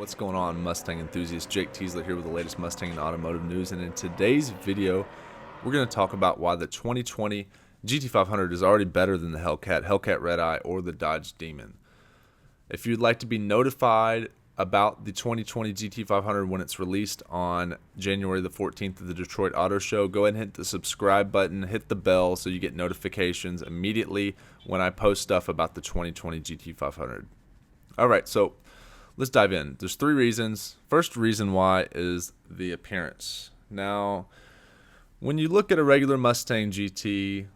What's going on, Mustang enthusiast? Jake Tiesler here with the latest Mustang and automotive news, and in today's video we're going to talk about why the 2020 GT500 is already better than the Hellcat, Hellcat Red Eye, or the Dodge Demon. If you'd like to be notified about the 2020 GT500 when it's released on January the 14th at the Detroit Auto Show, go ahead and hit the subscribe button, hit the bell so you get notifications immediately when I post stuff about the 2020 GT500. Alright, so let's dive in. There's three reasons. First reason why is the appearance. Now, when you look at a regular Mustang GT,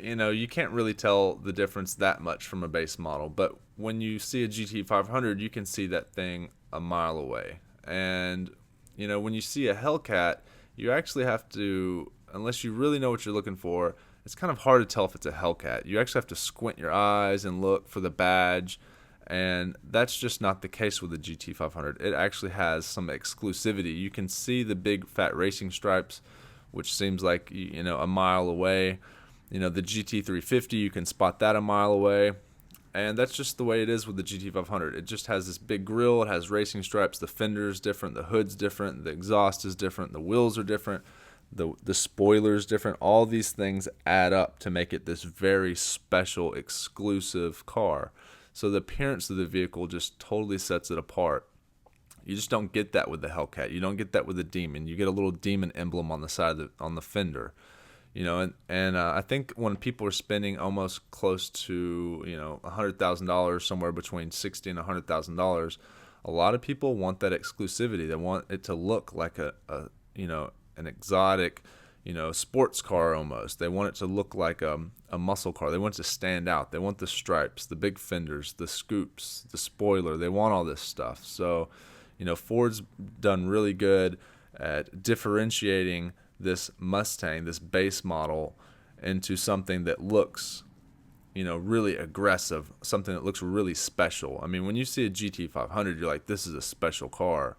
you can't really tell the difference that much from a base model, but when you see a GT500, you can see that thing a mile away. And when you see a Hellcat, you actually have to, unless you really know what you're looking for, it's kind of hard to tell if it's a Hellcat. You actually have to squint your eyes and look for the badge, and that's just not the case with the GT500. It actually has some exclusivity. You can see the big fat racing stripes, which seems like a mile away. The GT350, you can spot that a mile away. And that's just the way it is with the GT500. It just has this big grille, it has racing stripes, the fender is different, the hood's different, the exhaust is different, the wheels are different, the spoiler's different. All these things add up to make it this very special, exclusive car. So the appearance of the vehicle just totally sets it apart. You just don't get that with the Hellcat. You don't get that with the Demon. You get a little Demon emblem on the side of on the fender. I think when people are spending almost close to $100,000, somewhere between $60,000 and $100,000, a lot of people want that exclusivity. They want it to look like an exotic, sports car almost. They want it to look like a muscle car. They want it to stand out. They want the stripes, the big fenders, the scoops, the spoiler. They want all this stuff. So, Ford's done really good at differentiating this Mustang, this base model, into something that looks, really aggressive, something that looks really special. I mean, when you see a GT500, you're like, this is a special car,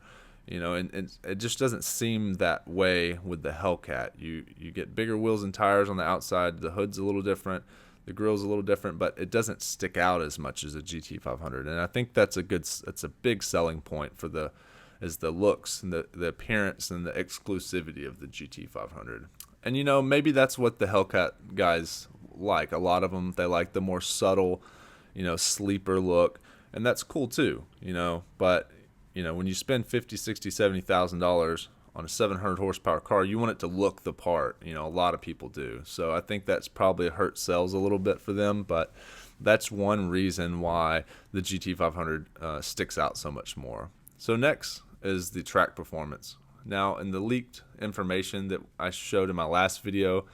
and it just doesn't seem that way with the Hellcat. You get bigger wheels and tires on the outside, the hood's a little different, the grille's a little different, but it doesn't stick out as much as a GT500, and I think that's a big selling point for the looks and the appearance and the exclusivity of the GT500. And maybe that's what the Hellcat guys like. A lot of them, they like the more subtle, sleeper look, and that's cool too, but when you spend $50,000, $60,000, $70,000 on a 700 horsepower car, you want it to look the part. A lot of people do. So I think that's probably hurt sales a little bit for them, but that's one reason why the GT500 sticks out so much more. So next is the track performance. Now, in the leaked information that I showed in my last video,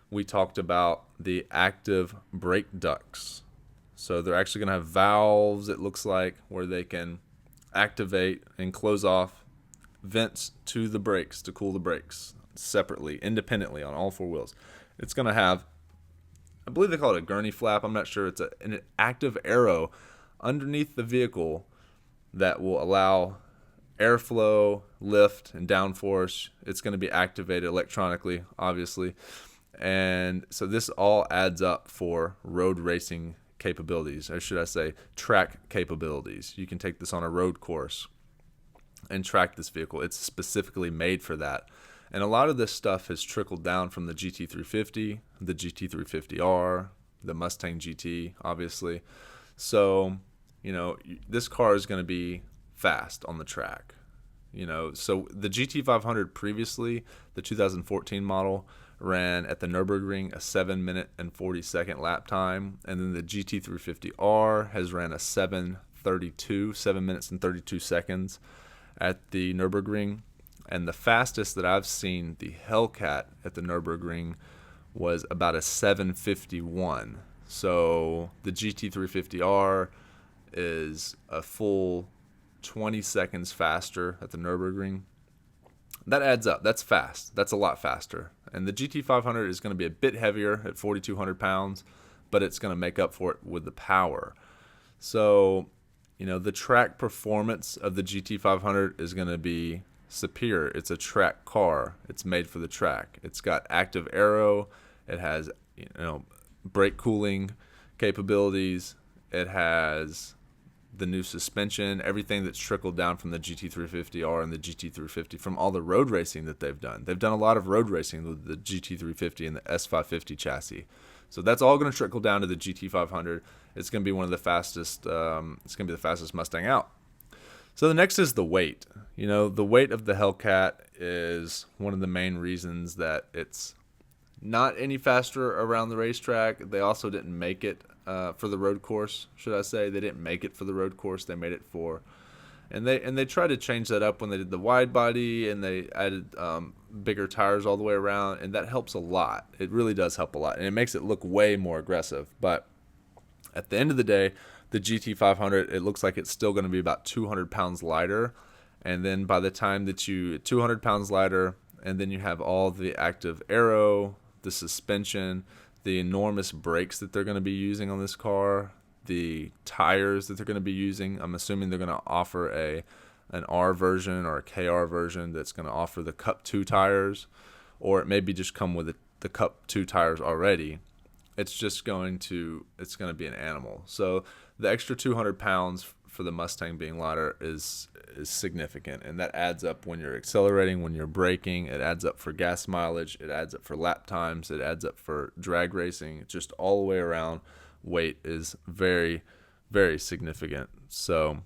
we talked about the active brake ducts. So they're actually going to have valves, it looks like, where they can activate and close off vents to the brakes to cool the brakes separately, independently on all four wheels. It's going to have, I believe they call it a gurney flap, I'm not sure, it's an active arrow underneath the vehicle that will allow airflow, lift, and downforce. It's going to be activated electronically, obviously. And so this all adds up for road racing capabilities, or should I say track capabilities. You can take this on a road course and track this vehicle. It's specifically made for that. And a lot of this stuff has trickled down from the GT350, the GT350R, the Mustang GT, obviously. So, this car is going to be fast on the track. So the GT500 previously, the 2014 model, ran at the Nürburgring a 7-minute and 40-second lap time, and then the GT350R has ran a 7 minutes and 32 seconds at the Nürburgring, and the fastest that I've seen the Hellcat at the Nürburgring was about a 7:51. So the GT350R is a full 20 seconds faster at the Nürburgring. That adds up. That's fast. That's a lot faster. And the GT500 is going to be a bit heavier at 4,200 pounds, but it's going to make up for it with the power. So, the track performance of the GT500 is going to be superior. It's a track car. It's made for the track. It's got active aero. It has, brake cooling capabilities. It has the new suspension, everything that's trickled down from the GT350R and the GT350 from all the road racing that they've done. They've done a lot of road racing with the GT350 and the S550 chassis. So that's all going to trickle down to the GT500. It's going to be one of the fastest. It's going to be the fastest Mustang out. So the next is the weight. You know, the weight of the Hellcat is one of the main reasons that it's not any faster around the racetrack. They also didn't make it for the road course, should I say. They didn't make it for the road course. They made it for, and they tried to change that up when they did the wide body, and they added bigger tires all the way around, and that helps a lot. It really does help a lot, and it makes it look way more aggressive. But at the end of the day, the GT500, it looks like it's still going to be about 200 pounds lighter, and then by the time that 200 pounds lighter, and then you have all the active aero, the suspension, the enormous brakes that they're going to be using on this car, the tires that they're going to be using. I'm assuming they're going to offer an R version or a KR version that's going to offer the Cup 2 tires, or it may be just come with the Cup 2 tires already. It's going to be an animal. So the extra 200 pounds for the Mustang being lighter is significant, and that adds up when you're accelerating, when you're braking. It adds up for gas mileage, it adds up for lap times, it adds up for drag racing. Just all the way around, weight is very, very significant. So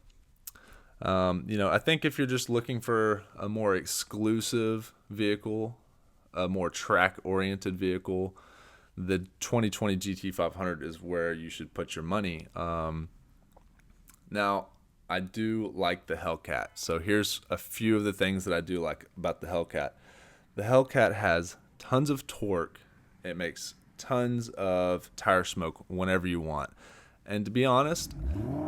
I think if you're just looking for a more exclusive vehicle, a more track-oriented vehicle, the 2020 GT500 is where you should put your money. Now, I do like the Hellcat. So here's a few of the things that I do like about the Hellcat. The Hellcat has tons of torque. It makes tons of tire smoke whenever you want. And to be honest,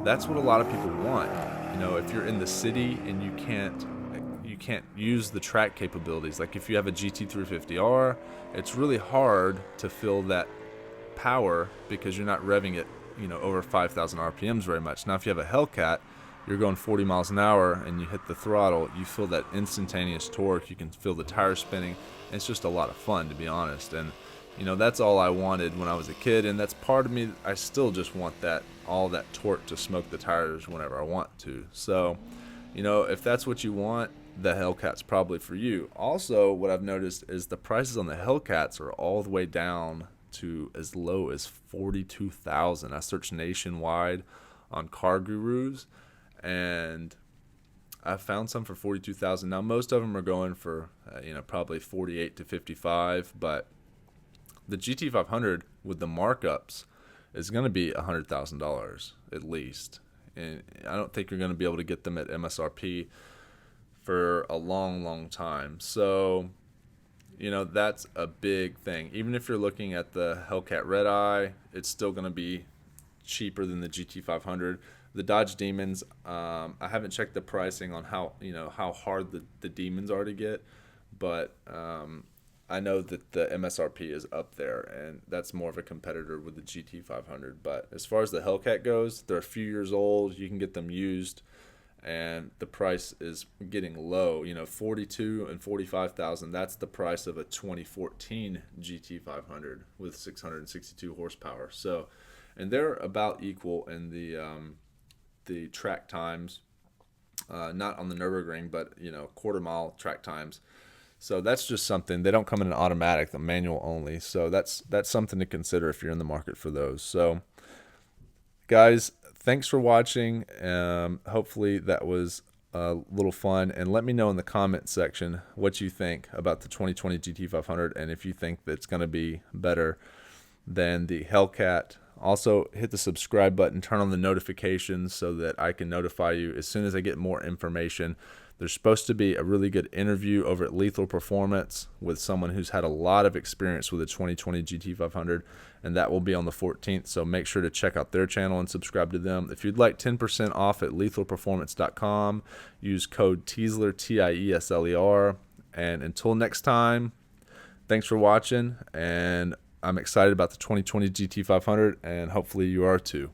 that's what a lot of people want. You know, if you're in the city and you can't use the track capabilities, like if you have a GT350R, it's really hard to feel that power because you're not revving it, over 5,000 RPMs very much. Now, if you have a Hellcat, you're going 40 miles an hour and you hit the throttle, you feel that instantaneous torque, you can feel the tires spinning. It's just a lot of fun, to be honest. And that's all I wanted when I was a kid, and that's part of me. I still just want all that torque to smoke the tires whenever I want to. So, if that's what you want, the Hellcat's probably for you. Also, what I've noticed is the prices on the Hellcats are all the way down to as low as $42,000. I searched nationwide on Car Gurus, and I found some for $42,000. Now, most of them are going for probably $48,000 to $55,000, but the GT500 with the markups is going to be $100,000 at least, and I don't think you're going to be able to get them at MSRP for a long, long time. So, that's a big thing. Even if you're looking at the Hellcat Red Eye, it's still going to be cheaper than the GT500. The Dodge Demons, I haven't checked the pricing on how hard the Demons are to get, but I know that the MSRP is up there, and that's more of a competitor with the GT500. But as far as the Hellcat goes, they're a few years old. You can get them used, and the price is getting low. $42,000 and $45,000. That's the price of a 2014 GT500 with 662 horsepower. So, and they're about equal in the track times, not on the Nürburgring, but quarter mile track times. So that's just something. They don't come in an automatic, the manual only. So that's something to consider if you're in the market for those. So, guys, thanks for watching. Hopefully that was a little fun. And let me know in the comment section what you think about the 2020 GT500 and if you think that it's going to be better than the Hellcat. Also, hit the subscribe button, turn on the notifications so that I can notify you as soon as I get more information. There's supposed to be a really good interview over at Lethal Performance with someone who's had a lot of experience with the 2020 GT500, and that will be on the 14th, so make sure to check out their channel and subscribe to them. If you'd like 10% off at lethalperformance.com, use code Tiesler, Tiesler, and until next time, thanks for watching, and I'm excited about the 2020 GT500, and hopefully you are too.